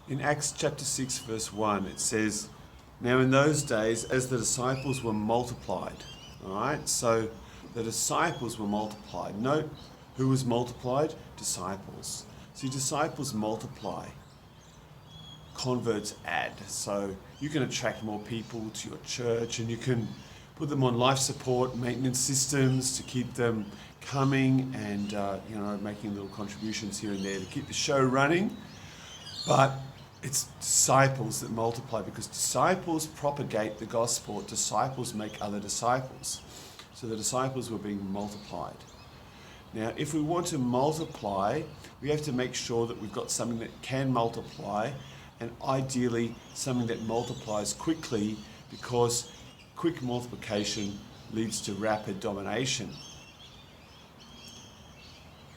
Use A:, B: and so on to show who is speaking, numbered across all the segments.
A: In Acts chapter 6 verse 1 it says, "Now in those days as the disciples were multiplied," all right, so the disciples were multiplied. Note who was multiplied? Disciples. See, disciples multiply. Converts add. So you can attract more people to your church and you can put them on life support, maintenance systems to keep them coming and making little contributions here and there to keep the show running. But it's disciples that multiply because disciples propagate the gospel. Disciples make other disciples. So the disciples were being multiplied. Now, if we want to multiply, we have to make sure that we've got something that can multiply, and ideally something that multiplies quickly, because quick multiplication leads to rapid domination.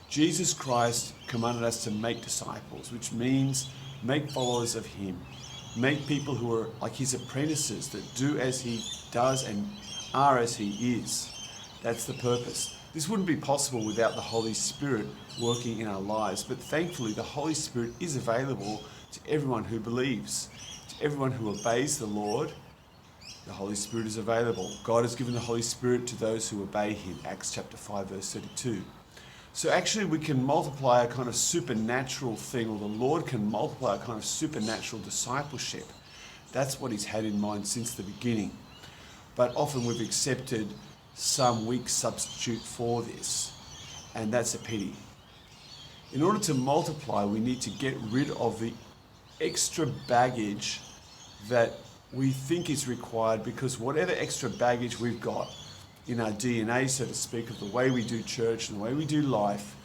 A: Jesus Christ commanded us to make disciples, which means make followers of him. Make people who are like his apprentices, that do as he does and are as he is. That's the purpose. This wouldn't be possible without the Holy Spirit working in our lives, but thankfully the Holy Spirit is available to everyone who believes, to everyone who obeys the Lord. The Holy Spirit is available. God has given the Holy Spirit to those who obey him, Acts chapter 5 verse 32. So actually we can multiply a kind of supernatural thing, or the Lord can multiply a kind of supernatural discipleship. That's what he's had in mind since the beginning. But often we've accepted some weak substitute for this, and that's a pity. In order to multiply, we need to get rid of the extra baggage that we think is required, because whatever extra baggage we've got in our DNA, so to speak, of the way we do church and the way we do life,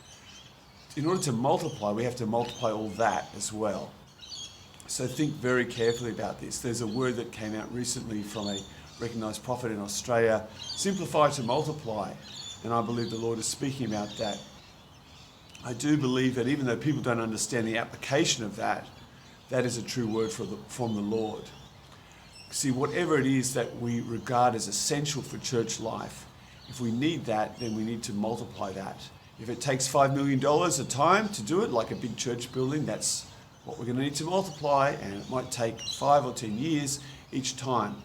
A: in order to multiply, we have to multiply all that as well. So think very carefully about this. There's a word that came out recently from a recognised prophet in Australia, simplify to multiply, and I believe the Lord is speaking about that. I do believe that even though people don't understand the application of that, that is a true word from the Lord. See, whatever it is that we regard as essential for church life, if we need that, then we need to multiply that. If it takes $5 million a time to do it, like a big church building, that's what we're going to need to multiply, and it might take 5 or 10 years each time.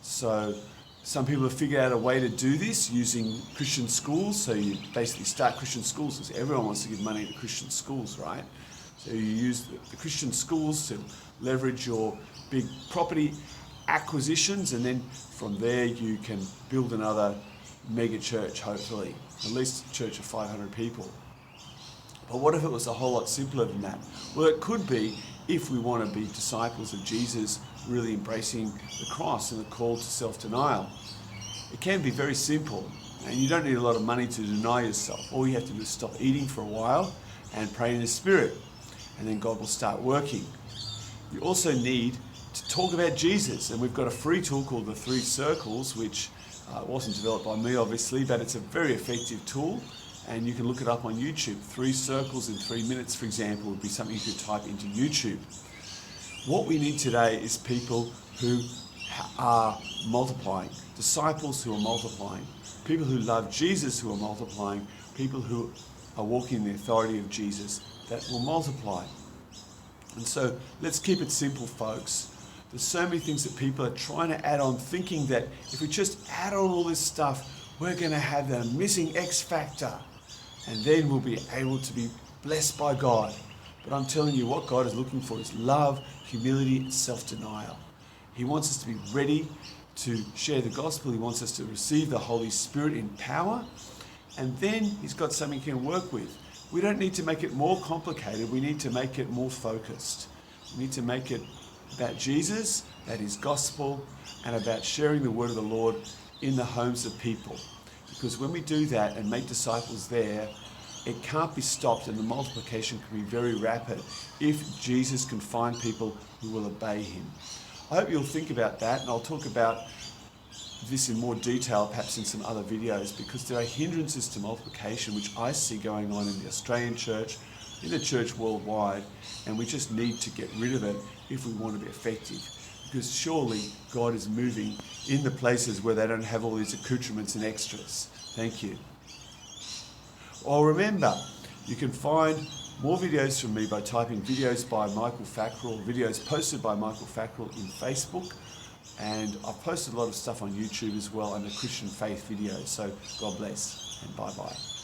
A: So some people have figured out a way to do this using Christian schools. So you basically start Christian schools, because everyone wants to give money to Christian schools, right? So you use the Christian schools to leverage your big property acquisitions, and then from there you can build another mega church, hopefully, at least a church of 500 people. But what if it was a whole lot simpler than that? Well, it could be, if we want to be disciples of Jesus, really embracing the cross and the call to self-denial. It can be very simple, and you don't need a lot of money to deny yourself. All you have to do is stop eating for a while and pray in the Spirit, and then God will start working. You also need to talk about Jesus, and we've got a free tool called the 3 Circles, which wasn't developed by me obviously, but it's a very effective tool, and you can look it up on YouTube. 3 Circles in 3 minutes, for example, would be something you could type into YouTube. What we need today is people who are multiplying, disciples who are multiplying, people who love Jesus who are multiplying, people who are walking in the authority of Jesus that will multiply. And so let's keep it simple, folks. There's so many things that people are trying to add on, thinking that if we just add on all this stuff, we're going to have the missing X factor, and then we'll be able to be blessed by God. But I'm telling you, what God is looking for is love, humility, and self-denial. He wants us to be ready to share the gospel. He wants us to receive the Holy Spirit in power, and then he's got something he can work with. We don't need to make it more complicated. We need to make it more focused. We need to make it about Jesus, about his gospel, and about sharing the word of the Lord in the homes of people. Because when we do that and make disciples there, it can't be stopped, and the multiplication can be very rapid if Jesus can find people who will obey him. I hope you'll think about that, and I'll talk about this in more detail perhaps in some other videos, because there are hindrances to multiplication which I see going on in the Australian church, in the church worldwide, and we just need to get rid of it if we want to be effective. Because surely God is moving in the places where they don't have all these accoutrements and extras. Thank you. Well, remember, you can find More videos from me by typing videos by Michael Fackrell, videos posted by Michael Fackrell in Facebook. And I've posted a lot of stuff on YouTube as well, and the Christian faith videos. So God bless and bye-bye.